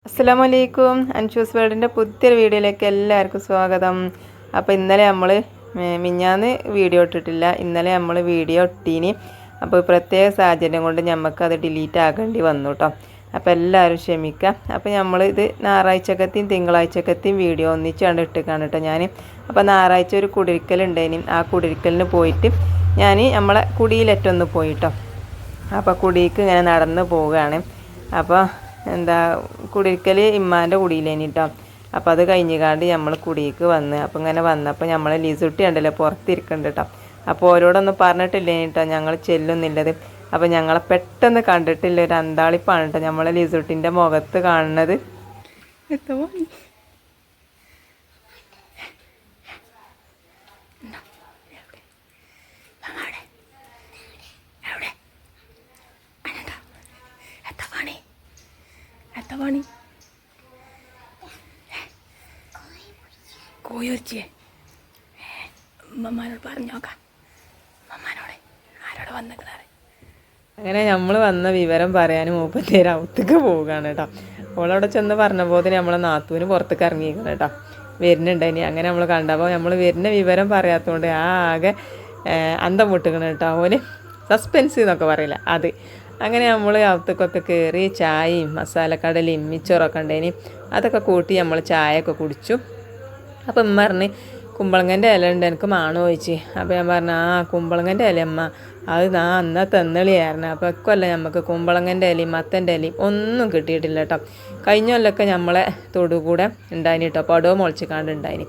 അസ്സലാമലൈക്കും. അൻഷൂസ് വേൾഡിൻ്റെ പുതിയൊരു വീഡിയോയിലേക്ക് എല്ലാവർക്കും സ്വാഗതം. അപ്പോൾ ഇന്നലെ നമ്മൾ മിഞ്ഞാന്ന് വീഡിയോ ഇട്ടിട്ടില്ല, ഇന്നലെ നമ്മൾ വീഡിയോ ഇട്ടീനി. അപ്പോൾ പ്രത്യേക സാഹചര്യം കൊണ്ട് നമുക്കത് ഡിലീറ്റ് ആക്കേണ്ടി വന്നു കേട്ടോ. അപ്പോൾ എല്ലാവരും ക്ഷമിക്കുക. അപ്പോൾ നമ്മളിത് ഞായറാഴ്ചക്കത്തെയും തിങ്കളാഴ്ചക്കത്തെയും വീഡിയോ ഒന്നിച്ചാണ്ട് ഇട്ടിക്കാണ് കേട്ടോ ഞാൻ. അപ്പോൾ ഞായറാഴ്ച ഒരു കുടിരിക്കലുണ്ടായിനി. ആ കുടിരിക്കലിന് പോയിട്ട് ഞാൻ നമ്മളെ കുടിയിലേറ്റൊന്ന് പോയിട്ടോ. അപ്പോൾ കുടിക്ക് ഇങ്ങനെ നടന്ന് പോവുകയാണ്. അപ്പോൾ കുടിരിക്കൽ ഇമ്മാൻ്റെ കുടിയിലേനി കേട്ടോ. അപ്പോൾ അത് കഴിഞ്ഞാണ്ട് നമ്മൾ കുടിക്ക് വന്ന് അപ്പോൾ ഇങ്ങനെ വന്നപ്പോൾ നമ്മൾ ലിസുട്ടി ഉണ്ടല്ലോ പുറത്തിരിക്കുന്നുണ്ട് കേട്ടോ. അപ്പോൾ ഓരോടൊന്നും പറഞ്ഞിട്ടില്ലേനി കേട്ടോ ഞങ്ങൾ ചെല്ലുന്നില്ലത്. അപ്പോൾ ഞങ്ങളെ പെട്ടെന്ന് കണ്ടിട്ടില്ല, ഒരു അന്താളിപ്പാണ് കേട്ടോ നമ്മളെ ലിസുട്ടിൻ്റെ മുഖത്ത് കാണുന്നത്. പണി കോയൊരിച്ചേ ഉമ്മമാനോട് പറഞ്ഞോക്കാം, ഉമ്മമാനോട് ആരോട് വന്നിക്കണേ. അങ്ങനെ നമ്മൾ വന്ന വിവരം പറയാനും മൂപ്പത്തേര് ഔത്തേക്ക് പോവുകയാണ് കേട്ടോ. അവളവിടെ ചെന്ന് പറഞ്ഞപ്പോൾ നമ്മളെ നാത്തൂന് പുറത്തേക്ക് ഇറങ്ങിയിരിക്കണം കേട്ടോ, വരുന്നുണ്ടായിനി. അങ്ങനെ നമ്മൾ കണ്ടപ്പോൾ നമ്മൾ വരുന്ന വിവരം പറയാത്തതുകൊണ്ട് ആകെ അന്തം മുട്ടുക്കണം കേട്ടോ. ഓന് സസ്പെൻസ് എന്നൊക്കെ പറയില്ല അത്. അങ്ങനെ നമ്മൾ അകത്തേക്കൊക്കെ കയറി ചായയും മസാലക്കടലയും മിച്ചറൊക്കെ ഉണ്ടായിനി. അതൊക്കെ കൂട്ടി നമ്മൾ ചായയൊക്കെ കുടിച്ചു. അപ്പം ഉമ്മ പറഞ്ഞ് കുമ്പളങ്ങൻ്റെ ഇല ഉണ്ട്, എനിക്ക് മാണോ ചോദിച്ച്. അപ്പോൾ ഞാൻ പറഞ്ഞു കുമ്പളങ്ങൻ്റെ ഇല അമ്മ, അത് അന്നാ തെന്നളിയായിരുന്നു. അപ്പോൾ ഇക്കൊല്ല നമുക്ക് കുമ്പളങ്ങൻ്റെ ഇലയും മത്തൻ്റെ ഇലയും ഒന്നും കിട്ടിയിട്ടില്ല കേട്ടോ. കഴിഞ്ഞ കൊല്ലമൊക്കെ നമ്മളെ തൊടുകൂടെ ഉണ്ടായിന് കേട്ടോ, പടവ് മുളച്ചിക്കാണ്ട് ഉണ്ടായിന്.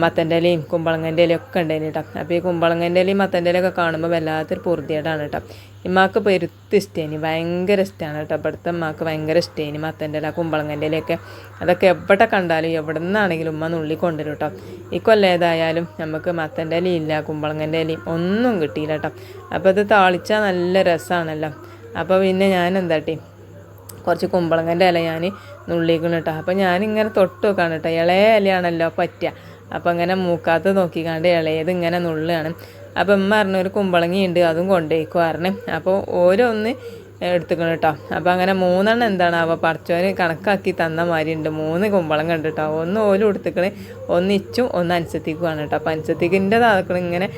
മത്തൻ്റെ ഇലയും കുമ്പളങ്ങൻ്റെ ഇലയും ഒക്കെ ഉണ്ടായിന് കേട്ടോ. അപ്പോൾ ഈ കുമ്പളങ്ങൻ്റെ ഇലയും മത്തൻ്റെ ഇലയൊക്കെ കാണുമ്പോൾ വല്ലാത്തൊരു പൊറുതിയേടാണ് കേട്ടോ. ഇമ്മാക്ക് പെരുത്ത് ഇഷ്ടേനി, ഭയങ്കര ഇഷ്ടമാണ് കേട്ടോ. ഇവിടുത്തെ ഉമ്മാക്ക് ഭയങ്കര ഇഷ്ടേനി മത്തൻ്റെ ഇല കുമ്പളങ്ങൻ്റെ ഇലയൊക്കെ. അതൊക്കെ എവിടെ കണ്ടാലും എവിടെ നിന്നാണെങ്കിലും ഉമ്മ നുള്ളി കൊണ്ടുവരും കേട്ടോ. ഈ കൊല്ലം ഏതായാലും നമുക്ക് മത്തൻ്റെ ഇലയില്ല കുമ്പളങ്ങൻ്റെ ഇലയും ഒന്നും കിട്ടിയില്ല കേട്ടോ. അപ്പോൾ ഇത് താളിച്ചാൽ നല്ല രസമാണല്ലോ. അപ്പോൾ പിന്നെ ഞാൻ എന്താട്ടി കുറച്ച് കുമ്പളങ്ങൻ്റെ ഇല ഞാൻ നുള്ളിക്കണം കേട്ടോ. അപ്പോൾ ഞാനിങ്ങനെ തൊട്ട് വെക്കാണ് കേട്ടോ, ഇളയ ഇലയാണല്ലോ പറ്റുക. അപ്പോൾ ഇങ്ങനെ മൂക്കാത്ത നോക്കിക്കാണ്ട് ഇളയത് ഇങ്ങനെ നുള്ളുകയാണ്. അപ്പോൾ ഉമ്മ പറഞ്ഞു ഒരു കുമ്പളങ്ങിയുണ്ട് അതും കൊണ്ടുപോയിക്കും പറഞ്ഞു. അപ്പോൾ ഓരോന്ന് എടുത്തുക്കണം കേട്ടോ. അപ്പോൾ അങ്ങനെ 3 എണ്ണം എന്താണാവോ പറിച്ചോന് കണക്കാക്കി തന്ന മാതിരി ഉണ്ട്. 3 കുമ്പളങ്ങ ഉണ്ട് കേട്ടോ. ഒന്ന് ഓലും എടുത്തുക്കണേ, ഒന്ന് ഇച്ചും ഒന്ന് അനുസത്തിക്കുവാണ് കേട്ടോ. അപ്പോൾ അനുസത്തിക്കിൻ്റെ താക്കണ ഇങ്ങനെ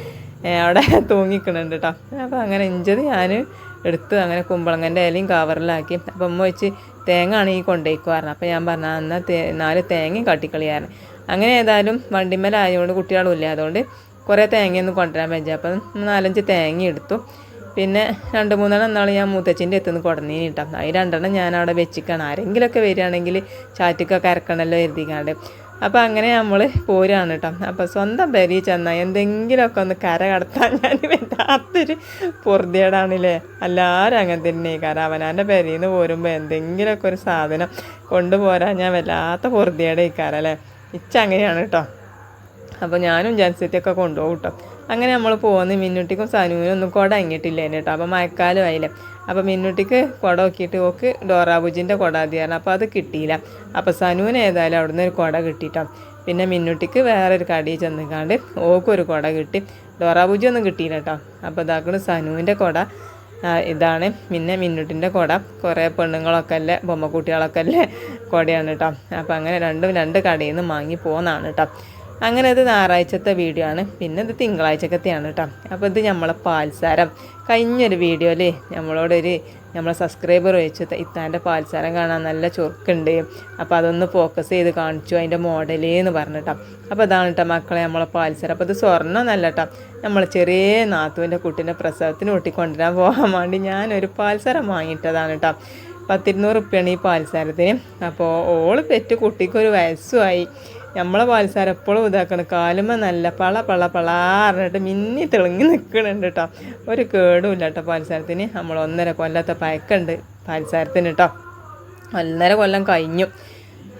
അവിടെ തൂങ്ങിക്കണുണ്ട് കേട്ടോ. അപ്പോൾ അങ്ങനെ ഇഞ്ചത് ഞാൻ എടുത്ത് അങ്ങനെ കുമ്പളങ്ങൻ്റെ ഇലയും കവറിലാക്കി. അപ്പോൾ ഉമ്മ വെച്ച് തേങ്ങ ആണ് ഈ കൊണ്ടുപോയിക്കുവായിരുന്നു. അപ്പോൾ ഞാൻ പറഞ്ഞു എന്നാൽ 4 തേങ്ങയും കാട്ടിക്കളിയായിരുന്നു. അങ്ങനെ ഏതായാലും വണ്ടിമേലായതുകൊണ്ട് കുട്ടികളും ഇല്ല, അതുകൊണ്ട് കുറേ തേങ്ങയൊന്നും കൊണ്ടുവരാൻ പറ്റുക. അപ്പം 4-5 തേങ്ങ എടുത്തു. പിന്നെ 2-3 എണ്ണം എന്നാൾ ഞാൻ മൂത്തച്ഛൻ്റെ എത്തുനിന്ന് കൊടുന്നീനി കേട്ടോ. അതിൽ 2 എണ്ണം ഞാൻ അവിടെ വെച്ചിക്കാണ്, ആരെങ്കിലുമൊക്കെ വരികയാണെങ്കിൽ ചാറ്റിക്കൊക്കെ ഇറക്കണമല്ലോ എഴുതിക്കാണ്ട്. അപ്പോൾ അങ്ങനെ നമ്മൾ പോരുകയാണ് കേട്ടോ. അപ്പോൾ സ്വന്തം പെരി ചെന്നാൽ എന്തെങ്കിലുമൊക്കെ ഒന്ന് കര കടത്താൻ ഞാൻ വല്ലാത്തൊരു പൊറുതിയേടാണല്ലേ. എല്ലാവരും അങ്ങനെ തന്നെ കാരണം അവനാൻ്റെ പെരിയിൽ നിന്ന് പോരുമ്പോൾ എന്തെങ്കിലുമൊക്കെ ഒരു സാധനം കൊണ്ടുപോരാൻ ഞാൻ വല്ലാത്ത പൊറുതിയേടേക്കാരല്ലേ. അങ്ങനെയാണ് കേട്ടോ. അപ്പോൾ ഞാനും ജൻസെറ്റൊക്കെ കൊണ്ടുപോകും കേട്ടോ. അങ്ങനെ നമ്മൾ പോകുന്ന മിന്നുട്ടിക്കും സനുവിനും ഒന്നും കുട അങ്ങിയിട്ടില്ല കേട്ടോ. അപ്പോൾ മഴക്കാലം ആയില്ലേ. അപ്പോൾ മിന്നുട്ടിക്ക് കുട നോക്കിയിട്ട് ഓക്ക് ഡോറാബുജിൻ്റെ കുട മതിയായിരുന്നു. അപ്പോൾ അത് കിട്ടിയില്ല. അപ്പോൾ സനുവിന് ഏതായാലും അവിടുന്ന് ഒരു കുട കിട്ടിയിട്ടോ. പിന്നെ മിന്നുട്ടിക്ക് വേറൊരു കടയിൽ ചെന്നിക്കാണ്ട് ഓക്കൊരു കുട കിട്ടി. ഡോറാബുജി ഒന്നും കിട്ടിയില്ല കേട്ടോ. അപ്പോൾ ഇതാക്കണ സനുവിൻ്റെ കുട ഇതാണ്. പിന്നെ മിന്നുട്ടിൻ്റെ കുട കുറേ പെണ്ണുങ്ങളൊക്കെ അല്ലേ ബൊമ്മക്കുട്ടികളൊക്കെ അല്ലേ കുടയാണ് കേട്ടോ. അപ്പോൾ അങ്ങനെ 2 കടയിൽ നിന്ന് വാങ്ങി പോകുന്നതാണ് കേട്ടോ. അങ്ങനെ ഇത് ഞായറാഴ്ചത്തെ വീഡിയോ ആണ്. പിന്നെ ഇത് തിങ്കളാഴ്ചക്കത്തെയാണ് കേട്ടോ. അപ്പോൾ ഇത് നമ്മളെ പാൽസാരം കഴിഞ്ഞൊരു വീഡിയോയിൽ നമ്മളെ സബ്സ്ക്രൈബർ വെച്ച് ഇത്താൻ്റെ പാൽസാരം കാണാൻ നല്ല ചൊറുക്കുണ്ട്, അപ്പോൾ അതൊന്ന് ഫോക്കസ് ചെയ്ത് കാണിച്ചു അതിൻ്റെ മോഡലേന്ന് പറഞ്ഞിട്ടോ. അപ്പോൾ അതാണ് കേട്ടോ മക്കളെ നമ്മളെ പാൽസാരം. അപ്പോൾ ഇത് സ്വർണ്ണം നല്ല കേട്ടോ, നമ്മൾ ചെറിയ നാത്തുവിൻ്റെ കുട്ടീൻ്റെ പ്രസവത്തിന് കൊണ്ടുവരാൻ പോകാൻ വേണ്ടി ഞാനൊരു പാൽസാരം വാങ്ങിയിട്ടതാണ് കേട്ടോ. 100-200 റുപ്യാണ് ഈ പാൽസാരത്തിന്. അപ്പോൾ ഓള് പെറ്റ് കുട്ടിക്കൊരു വയസ്സുമായി. നമ്മളെ പാൽസാരം എപ്പോഴും ഇതാക്കണം, കാലുമ്പോൾ നല്ല പളാറിഞ്ഞിട്ട് മിന്നി തെളിങ്ങി നിൽക്കണുണ്ട് കേട്ടോ. ഒരു കേടുമില്ല കേട്ടോ പാൽസാരത്തിന്. നമ്മൾ 1.5 കൊല്ലത്തെ പഴക്കമുണ്ട് പാൽസാരത്തിന് കേട്ടോ. 1.5 കൊല്ലം കഴിഞ്ഞു.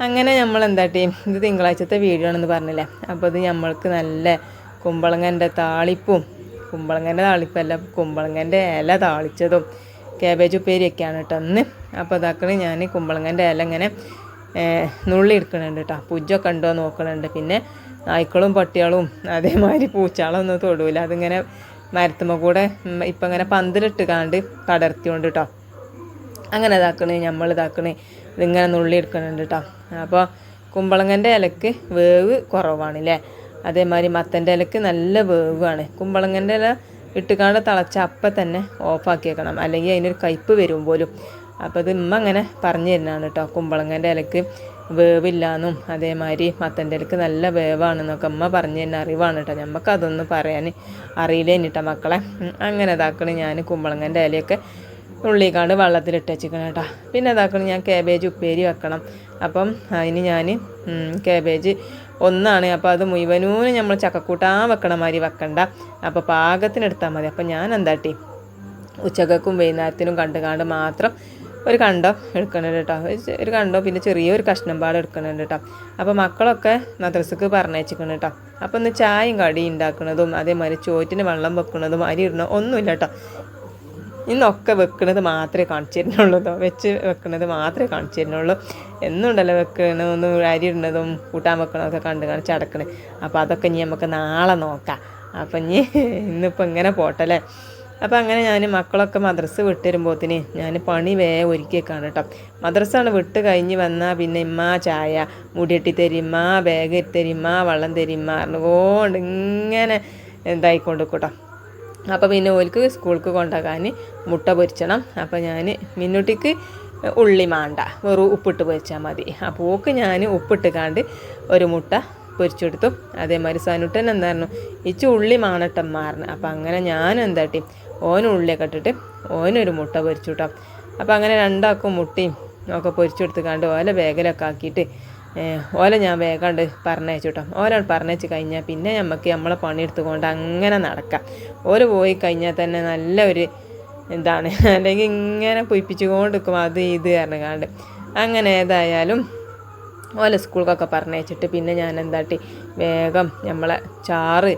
അങ്ങനെ നമ്മൾ എന്താട്ടി ഇത് തിങ്കളാഴ്ചത്തെ വീഡിയോ ആണെന്ന് പറഞ്ഞില്ലേ. അപ്പോൾ ഇത് നമ്മൾക്ക് നല്ല കുമ്പളങ്ങൻ്റെ താളിപ്പല്ല കുമ്പളങ്ങൻ്റെ ഇല താളിച്ചതും കാബേജ് ഉപ്പേരിയൊക്കെയാണ് കേട്ടോ ഇന്ന്. അപ്പോൾ ഇതാക്കണേ ഞാൻ കുമ്പളങ്ങൻ്റെ ഇല ഇങ്ങനെ നുള്ളി എടുക്കണുണ്ട് കേട്ടോ. പുജ്ജൊക്കെ ഉണ്ടോ നോക്കണുണ്ട്. പിന്നെ നായ്ക്കളും പട്ടികളും അതേമാതിരി പൂച്ചാളൊന്നും തൊടൂല. അതിങ്ങനെ മരത്തുമ്മ കൂടെ ഇപ്പം ഇങ്ങനെ പന്തലിട്ട് കാണ്ട് പടർത്തിയോണ്ട് കേട്ടോ. അങ്ങനെ ഇതാക്കണേ നമ്മൾ ഇതാക്കണേ ഇതിങ്ങനെ നുള്ളി എടുക്കുന്നുണ്ട് കേട്ടോ. അപ്പോൾ കുമ്പളങ്ങൻ്റെ ഇലക്ക് വേവ് കുറവാണല്ലേ, അതേമാതിരി മത്തൻ്റെ ഇലക്ക് നല്ല വേവാണ്. കുമ്പളങ്ങൻ്റെ ഇല ഇട്ടുകാണ്ട് തിളച്ച അപ്പം തന്നെ ഓഫാക്കി വെക്കണം, അല്ലെങ്കിൽ അതിനൊരു കയ്പ്പ് വരും പോലും. അപ്പോൾ ഇത് ഉമ്മ അങ്ങനെ പറഞ്ഞു തരുന്നതാണ് കേട്ടോ. കുമ്പളങ്ങൻ്റെ ഇലക്ക് വേവില്ലാന്നും അതേമാതിരി മത്തൻ്റെ ഇലക്ക് നല്ല വേവാണെന്നൊക്കെ ഉമ്മ പറഞ്ഞു തരുന്ന അറിവാണ് കേട്ടോ. നമുക്കതൊന്നും പറയാൻ അറിയില്ലേന്നിട്ടോ മക്കളെ. അങ്ങനെ ഇതാക്കണം ഞാൻ കുമ്പളങ്ങൻ്റെ ഇലയൊക്കെ ഉള്ളിക്കാണ്ട് വെള്ളത്തിലിട്ട് വെച്ചിക്കണം കേട്ടോ. പിന്നെ ഇതാക്കണം ഞാൻ കാബേജ് ഉപ്പേരി വെക്കണം. അപ്പം അതിന് ഞാൻ കാബേജ് ഒന്നാണ്. അപ്പോൾ അത് മുഴുവനൂനും നമ്മൾ ചക്കക്കൂട്ടാൻ വെക്കണ മാതിരി വെക്കണ്ട, അപ്പോൾ പാകത്തിനെടുത്താൽ മതി. അപ്പം ഞാൻ എന്താട്ടി ഉച്ചക്കും വൈകുന്നേരത്തിനും കണ്ടുകാണ്ട് മാത്രം ഒരു കണ്ടം എടുക്കണുണ്ട് കേട്ടോ. ഒരു കണ്ടം പിന്നെ ചെറിയൊരു കഷ്ണം പാട് എടുക്കണുണ്ട് കേട്ടോ. അപ്പോൾ മക്കളൊക്കെ മദ്രസക്ക് പറഞ്ഞയച്ചിക്കണം കേട്ടോ. അപ്പോൾ ഒന്ന് ചായയും കടി ഉണ്ടാക്കുന്നതും അതേമാതിരി ചോറ്റിന് വെള്ളം വെക്കുന്നതും അരി ഇടണം ഒന്നുമില്ല കേട്ടോ. ഇന്നൊക്കെ വെക്കുന്നത് മാത്രമേ കാണിച്ചു തരുന്നുള്ളൂ കേട്ടോ. വെച്ച് വെക്കുന്നത് മാത്രമേ കാണിച്ചു തരുന്നുള്ളൂ. എന്നുണ്ടല്ലോ വെക്കണതൊന്നും അരി ഇടുന്നതും കൂട്ടാൻ വെക്കണതൊക്കെ കണ്ട് കാണിച്ച് അടക്കണേ. അപ്പോൾ അതൊക്കെ ഇനി നമുക്ക് നാളെ നോക്കാം. അപ്പം ഇനി ഇന്നിപ്പോൾ ഇങ്ങനെ പോട്ടല്ലേ. അപ്പോൾ അങ്ങനെ ഞാൻ മക്കളൊക്കെ മദ്രസ വിട്ട് വരുമ്പോഴത്തേന് ഞാൻ പണി വേഗം ഒരുക്കിയേക്കാണ് കേട്ടോ. മദ്രസാണ് വിട്ട് കഴിഞ്ഞ് വന്നാൽ പിന്നെ ഇമ്മ ചായ മുടിയെട്ടി തരിമ്മ, ബാഗ് തരിമ്മ, വെള്ളം തരിമ്മ പറഞ്ഞുകൊണ്ട് ഇങ്ങനെ എന്തായിക്കൊണ്ട് കേട്ടോ. അപ്പോൾ പിന്നെ ഓൽക്ക് സ്കൂൾക്ക് കൊണ്ടുപോകാൻ മുട്ട പൊരിച്ചണം. അപ്പോൾ ഞാൻ മിന്നുട്ടിക്ക് ഉള്ളി മാണ്ട, വെറും ഉപ്പിട്ട് പൊരിച്ചാൽ മതി. അപ്പോൾ ഓക്ക് ഞാൻ ഉപ്പിട്ടുകാണ്ട് ഒരു മുട്ട പൊരിച്ചെടുത്തു. അതേമാതിരി സനുട്ടൻ എന്തായിരുന്നു ഇച്ച് ഉള്ളി മാണട്ടന്മാറിന്. അപ്പോൾ അങ്ങനെ ഞാൻ എന്താട്ടി ഓന് ഉള്ളിയൊക്കെ ഇട്ടിട്ട് ഓനൊരു മുട്ട പൊരിച്ചു കേട്ടോ. അപ്പോൾ അങ്ങനെ രണ്ടാക്കും മുട്ടയും ഒക്കെ പൊരിച്ചെടുത്തുകാണ്ട് ഓല വേഗലൊക്കെ ആക്കിയിട്ട് ഓല ഞാൻ വേഗാണ്ട് പറഞ്ഞയച്ചു കേട്ടോ. ഓലാണ് പറഞ്ഞയച്ച് കഴിഞ്ഞാൽ പിന്നെ നമുക്ക് നമ്മളെ പണിയെടുത്തുകൊണ്ട് അങ്ങനെ നടക്കാം. ഓല് പോയി കഴിഞ്ഞാൽ തന്നെ നല്ല ഒരു എന്താണ്, അല്ലെങ്കിൽ ഇങ്ങനെ പൊയ്പ്പിച്ചുകൊണ്ട് നിൽക്കും അത് ഇത് പറഞ്ഞാണ്ട്. അങ്ങനെ ഏതായാലും ഓല സ്കൂൾക്കൊക്കെ പറഞ്ഞയച്ചിട്ട് പിന്നെ ഞാൻ എന്താട്ടി വേഗം നമ്മളെ ചാറ്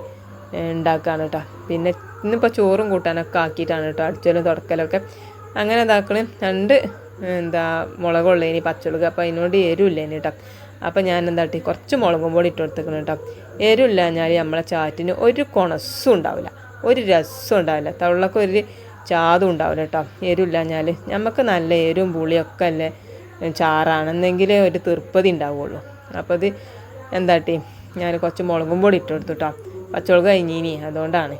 ഉണ്ടാക്കുകയാണ് കേട്ടോ. പിന്നെ ഇന്നിപ്പോൾ ചോറും കൂട്ടാനൊക്കെ ആക്കിയിട്ടാണ് കേട്ടോ അടിച്ചലും തുടക്കലൊക്കെ. അങ്ങനെ ഇതാക്കണ 2 മുളകുള്ളതിന് പച്ചമുളക്. അപ്പോൾ അതിനോട് എരിവില്ലേന് കേട്ടോ. അപ്പോൾ ഞാൻ എന്താട്ടി കുറച്ച് മുളകും പൊടി ഇട്ട് കൊടുത്തേക്കണം കേട്ടോ. എരിവില്ലാഞ്ഞാൽ നമ്മളെ ചാറ്റിന് ഒരു കൊണസ്സും ഉണ്ടാവില്ല, ഒരു രസവും ഉണ്ടാവില്ല, തവളൊക്കെ ഒരു ചാതും ഉണ്ടാവില്ല കേട്ടോ. എരിവില്ലാഞ്ഞാൽ നമുക്ക് നല്ല എരിവും പുളിയൊക്കെ അല്ലേ ചാറാണെന്നെങ്കിലേ ഒരു തീർപ്പതി ഉണ്ടാവുള്ളൂ. അപ്പോൾ ഇത് എന്താട്ടി ഞാൻ കുറച്ച് മുളകും പൊടി ഇട്ട് കൊടുത്തു കേട്ടോ. പച്ചമുളക് കഴിഞ്ഞീനി അതുകൊണ്ടാണ്.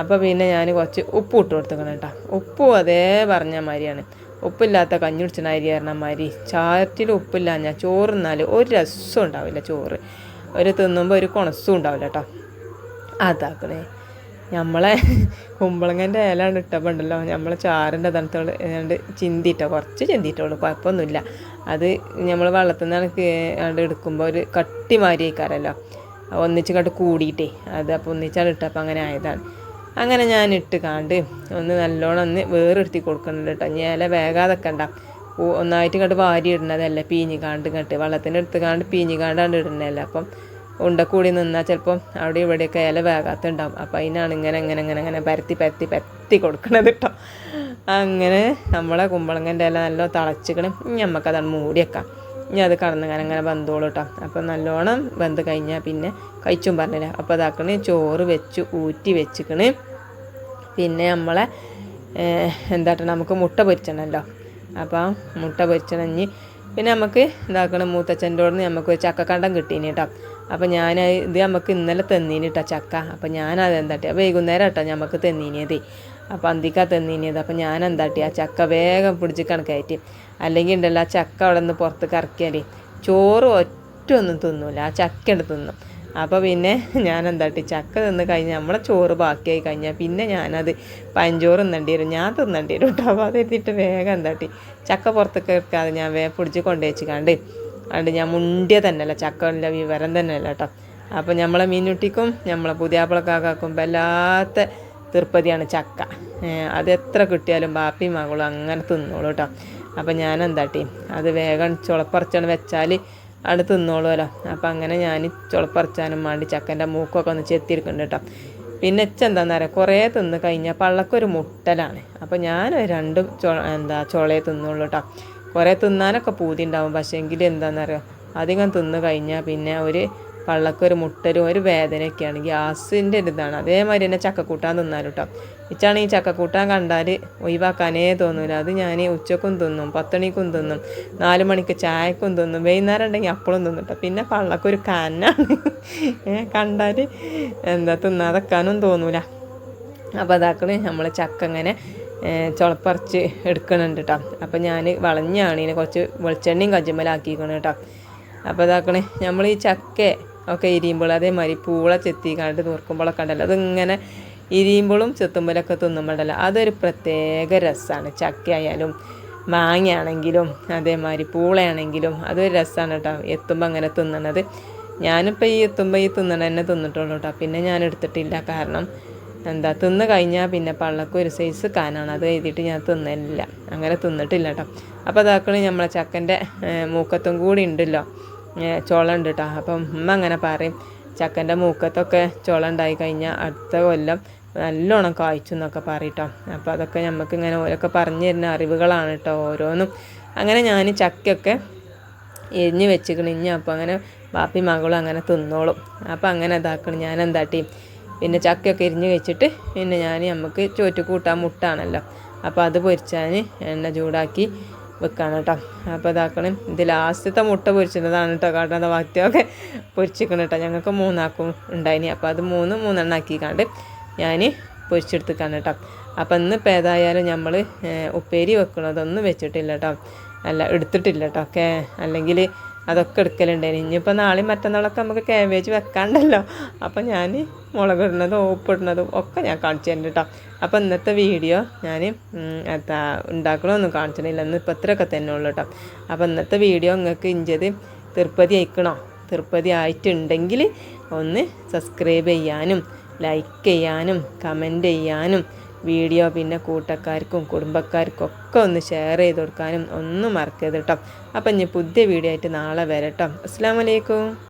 അപ്പോൾ പിന്നെ ഞാൻ കുറച്ച് ഉപ്പ് ഇട്ട് കൊടുത്തേക്കണം കേട്ടോ. ഉപ്പും അതേ പറഞ്ഞ മാതിരിയാണ്, ഉപ്പില്ലാത്ത കഞ്ഞി കുടിച്ചണ അരി പറഞ്ഞ മാതിരി ചാറ്റിൽ ഉപ്പില്ലാഞ്ഞാൽ ചോറ് തിന്നാൽ ഒരു രസവും ഉണ്ടാവില്ല. ചോറ് ഒരു തിന്നുമ്പോൾ ഒരു കൊണസ്സും ഉണ്ടാവില്ല കേട്ടോ. അതാക്കണേ നമ്മളെ കുമ്പളങ്ങൻ്റെ ഇലാണ് ഇട്ടപ്പോൾ ഉണ്ടല്ലോ നമ്മളെ ചാറിൻ്റെ തണുത്തോട് ചിന്തിട്ടോ, കുറച്ച് ചിന്തിയിട്ടുള്ളൂ, കുഴപ്പമൊന്നുമില്ല. അത് നമ്മൾ വെള്ളത്തിൽ നിന്നാണ് എടുക്കുമ്പോൾ ഒരു കട്ടി മാരിയേക്കാരല്ലോ, ഒന്നിച്ചിങ്ങോട്ട് കൂടിയിട്ടേ അത് അപ്പോൾ ഒന്നിച്ചാണ് ഇട്ടപ്പോൾ അങ്ങനെ ആയതാണ്. അങ്ങനെ ഞാൻ ഇട്ട് കാണ്ട് ഒന്ന് നല്ലോണം ഒന്ന് വേറെടുത്തി കൊടുക്കുന്നുണ്ട് കേട്ടോ. ഇനി ഇല വേഗാതൊക്കെ ഉണ്ടാവും. ഒന്നായിട്ട് ഇങ്ങോട്ട് വാരി ഇടുന്നതല്ല, പീഞ്ഞിക്കാണ്ട് ഇങ്ങോട്ട് വെള്ളത്തിന് എടുത്ത് കാണ്ട് പീഞ്ഞിക്കാണ്ടാണ് ഇടുന്നതല്ല. അപ്പം ഉണ്ടക്കൂടി നിന്നാൽ ചിലപ്പം അവിടെ ഇവിടെയൊക്കെ ഇല വേഗാത്തുണ്ടാവും. അപ്പം അതിനാണ് ഇങ്ങനെ പരത്തി കൊടുക്കണത് കേട്ടോ. അങ്ങനെ നമ്മളെ കുമ്പളങ്ങൻ്റെ ഇല നല്ല തിളച്ചിക്കണം. ഇനി നമുക്കതാണ് മൂടി വെക്കാം. ഇനി അത് അങ്ങനെ വെന്തോളൂ കേട്ടോ. അപ്പം നല്ലോണം വെന്ത് കഴിഞ്ഞാൽ പിന്നെ കഴിച്ചും പറഞ്ഞില്ല. അപ്പോൾ അതാക്കണേ ചോറ് വെച്ച് ഊറ്റി വെച്ചിക്കണ്. പിന്നെ നമ്മളെ നമുക്ക് മുട്ട പൊരിച്ചണമല്ലോ. അപ്പം മുട്ട പൊരിച്ചണഞ്ഞ് പിന്നെ നമുക്ക് ഇതാക്കണം മൂത്തച്ഛൻ്റെ നിന്ന് നമുക്ക് ഒരു ചക്കക്കണ്ടം കിട്ടീന് കേട്ടോ. അപ്പം ഇത് നമുക്ക് ഇന്നലെ തെന്നീന് കേട്ടോ ചക്ക. അപ്പം ഞാനത് എന്താട്ടി വൈകുന്നേരം കേട്ടോ നമുക്ക് തെന്നീനിയത്. അപ്പം അന്തിക്കാ തെന്നീനിയത്. അപ്പം ഞാൻ എന്താട്ടി ആ ചക്ക വേഗം പിടിച്ച് കണക്കായിട്ട്, അല്ലെങ്കിൽ ഉണ്ടല്ലോ ആ ചക്ക അവിടെ നിന്ന് പുറത്ത് കറക്കിയാൽ ചോറ് ഒറ്റൊന്നും തിന്നൂല, ആ ചക്ക തിന്നും. അപ്പോൾ പിന്നെ ഞാൻ എന്താട്ടി ചക്ക തിന്ന് കഴിഞ്ഞാൽ നമ്മളെ ചോറ് ബാക്കിയായി കഴിഞ്ഞാൽ പിന്നെ ഞാനത് പഞ്ചോറ് തിന്നേണ്ടി വരും, ഞാൻ തിന്നേണ്ടി വരും കേട്ടോ. അപ്പോൾ അതെത്തിയിട്ട് വേഗം എന്താട്ടി ചക്ക പുറത്തൊക്കെ വെക്കാതെ ഞാൻ വേഗം പിടിച്ച് കൊണ്ടുവച്ച് അതുകൊണ്ട് ഞാൻ മുണ്ടിയ തന്നെയല്ല, ചക്കല്ല വിവരം തന്നെയല്ല കേട്ടോ. അപ്പോൾ നമ്മളെ മീനുട്ടിക്കും നമ്മളെ പുതിയാപ്പിളക്കാക്കും വല്ലാത്ത തീർപ്പതിയാണ് ചക്ക. അതെത്ര കിട്ടിയാലും ബാപ്പിയും മകളും അങ്ങനെ തിന്നോളൂ കേട്ടോ. അപ്പം ഞാൻ എന്താട്ടി അത് വേഗം ചുളപ്പറിച്ചാണ് വെച്ചാൽ അവിടെ തിന്നോളുമല്ലോ. അപ്പം അങ്ങനെ ഞാൻ ചുളപ്പറിച്ചാനും വേണ്ടി ചക്കൻ്റെ മൂക്കൊക്കെ ഒന്ന് ചെത്തിയിരിക്കുന്നുണ്ട് കേട്ടോ. പിന്നെ എന്താണെന്ന് അറിയാം, കുറേ തിന്ന് കഴിഞ്ഞാൽ പള്ളക്കൊരു മുട്ടലാണ്. അപ്പോൾ ഞാൻ 2 ചുളയെ തിന്നുള്ളൂ കേട്ടോ. കുറേ തിന്നാനൊക്കെ പൂതി ഉണ്ടാവും, പക്ഷേ എങ്കിൽ എന്താണെന്നറിയോ അധികം തിന്ന് കഴിഞ്ഞാൽ പിന്നെ ഒരു പള്ളക്കൊരു മുട്ടലും ഒരു വേദനയൊക്കെയാണ്, ഗ്യാസിൻ്റെ ഒരു ഇതാണ്. അതേമാതിരി തന്നെ ചക്കക്കൂട്ടാൻ തിന്നാലും കേട്ടോ. ഇച്ചാണ് ഈ ചക്കക്കൂട്ടാൻ കണ്ടാൽ ഒഴിവാക്കാനേ തോന്നൂല. അത് ഞാൻ ഉച്ചക്കും തിന്നും, 10 മണിക്കും തിന്നും, 4 മണിക്ക് ചായക്കും തിന്നും, വൈകുന്നേരം ഉണ്ടെങ്കിൽ അപ്പോഴും തിന്നും കേട്ടോ. പിന്നെ പള്ളക്കൊരു കനാണ് കണ്ടാൽ തിന്നാതെക്കാനും തോന്നൂല. അപ്പോൾ അതാക്കള് നമ്മൾ ചക്ക ഇങ്ങനെ ചുളപ്പറിച്ച് എടുക്കണുണ്ട് കേട്ടോ. അപ്പോൾ ഞാൻ വളഞ്ഞാണ് ഇതിനെ കുറച്ച് വെളിച്ചെണ്ണയും കജ്ജമ്മലാക്കിക്കണം കേട്ടോ. അപ്പോൾ അതാക്കണേ നമ്മൾ ഈ ചക്ക ഒക്കെ ഇരിയുമ്പോൾ അതേമാതിരി പൂള ചെത്തിക്കാണ്ട് നോക്കുമ്പോഴൊക്കെ ഉണ്ടല്ലോ, അതിങ്ങനെ ഇരിയുമ്പോഴും ചെത്തുമ്പോഴൊക്കെ തിന്നുമ്പോഴല്ല അതൊരു പ്രത്യേക രസമാണ്. ചക്കയായാലും മാങ്ങയാണെങ്കിലും അതേമാതിരി പൂളയാണെങ്കിലും അതൊരു രസമാണ് കേട്ടോ. എത്തുമ്പോൾ അങ്ങനെ തിന്നണത്. ഞാനിപ്പോൾ ഈ എത്തുമ്പോൾ ഈ തിന്നണ തന്നെ തിന്നിട്ടുള്ളൂ കേട്ടോ. പിന്നെ ഞാൻ എടുത്തിട്ടില്ല, കാരണം തിന്ന് കഴിഞ്ഞാൽ പിന്നെ പള്ളക്ക് ഒരു സൈസ് കാനാണ്, അത് എഴുതിയിട്ട് ഞാൻ തിന്നില്ല, അങ്ങനെ തിന്നിട്ടില്ല കേട്ടോ. അപ്പോൾ അതാക്കള് നമ്മളെ ചക്കൻ്റെ മൂക്കത്തും കൂടി ഉണ്ടല്ലോ ചോളം ഉണ്ട് കേട്ടോ. അപ്പം ഉമ്മ അങ്ങനെ പറയും, ചക്കൻ്റെ മൂക്കത്തൊക്കെ ചോളം ഉണ്ടായി കഴിഞ്ഞാൽ അടുത്ത കൊല്ലം നല്ലോണം കായ്ച്ചു എന്നൊക്കെ പറയട്ടോ. അപ്പോൾ അതൊക്കെ നമുക്ക് ഇങ്ങനെ ഓരോക്കെ പറഞ്ഞു തരുന്ന അറിവുകളാണ് കേട്ടോ ഓരോന്നും. അങ്ങനെ ഞാൻ ചക്കയൊക്കെ എരിഞ്ഞ് വെച്ചിക്കണ്. ഇനി അപ്പോൾ അങ്ങനെ ബാപ്പി മകളും അങ്ങനെ തിന്നോളും. അപ്പോൾ അങ്ങനെ ഇതാക്കണം. ഞാൻ എന്താട്ടി പിന്നെ ചക്കയൊക്കെ എരിഞ്ഞ് വെച്ചിട്ട് പിന്നെ നമുക്ക് ചോറ്റ് കൂട്ടാൻ മുട്ടാണല്ലോ, അപ്പോൾ അത് പൊരിച്ചാൽ എണ്ണ ചൂടാക്കി വെക്കാണ് കേട്ടോ. അപ്പോൾ ഇതാക്കണം. ഇത് ലാസ്റ്റത്തെ മുട്ട പൊരിച്ചിട്ടതാണ് കേട്ടോ. കാരണം ബാക്കിയൊക്കെ പൊരിച്ചിക്കണം കേട്ടോ. ഞങ്ങൾക്ക് 3 ആക്കും ഉണ്ടായിനി. അപ്പോൾ അത് 3 ആക്കിക്കാണ്ട് ഞാൻ പൊരിച്ചെടുത്തിക്കാണ് കേട്ടോ. അപ്പം ഇന്നിപ്പോൾ ഏതായാലും നമ്മൾ ഉപ്പേരി വെക്കണതൊന്നും വെച്ചിട്ടില്ല കേട്ടോ, അല്ല എടുത്തിട്ടില്ല കേട്ടോ. ഒക്കെ അല്ലെങ്കിൽ അതൊക്കെ എടുക്കലുണ്ടായിരുന്നു. ഇനിയിപ്പോൾ നാളെയും മറ്റന്നാളൊക്കെ നമുക്ക് കാബേജ് വെക്കാണ്ടല്ലോ. അപ്പം ഞാൻ മുളകിടുന്നതും ഉപ്പിടുന്നതും ഒക്കെ ഞാൻ കാണിച്ചു തരുന്നുണ്ട് കേട്ടോ. അപ്പോൾ ഇന്നത്തെ വീഡിയോ ഞാൻ ഉണ്ടാക്കണമൊന്നും കാണിച്ചിട്ടില്ല, ഇന്നിപ്പോൾ ഇത്രയൊക്കെ തന്നെ ഉള്ളൂ കേട്ടോ. അപ്പോൾ ഇന്നത്തെ വീഡിയോ നിങ്ങൾക്ക് ഇഞ്ചത് തിരുപ്പതി അയക്കണോ, തിരുപ്പതി ആയിട്ടുണ്ടെങ്കിൽ ഒന്ന് സബ്സ്ക്രൈബ് ചെയ്യാനും ലൈക്ക് ചെയ്യാനും കമൻറ്റ് ചെയ്യാനും വീഡിയോ പിന്നെ കൂട്ടക്കാർക്കും കുടുംബക്കാർക്കും ഒക്കെ ഒന്ന് ഷെയർ ചെയ്ത് കൊടുക്കാനും ഒന്നും മറക്കരുത് കേട്ടോ. അപ്പം ഇനി പുതിയ വീഡിയോ ആയിട്ട് നാളെ വരാം കേട്ടോ. അസ്സലാമു അലൈക്കും.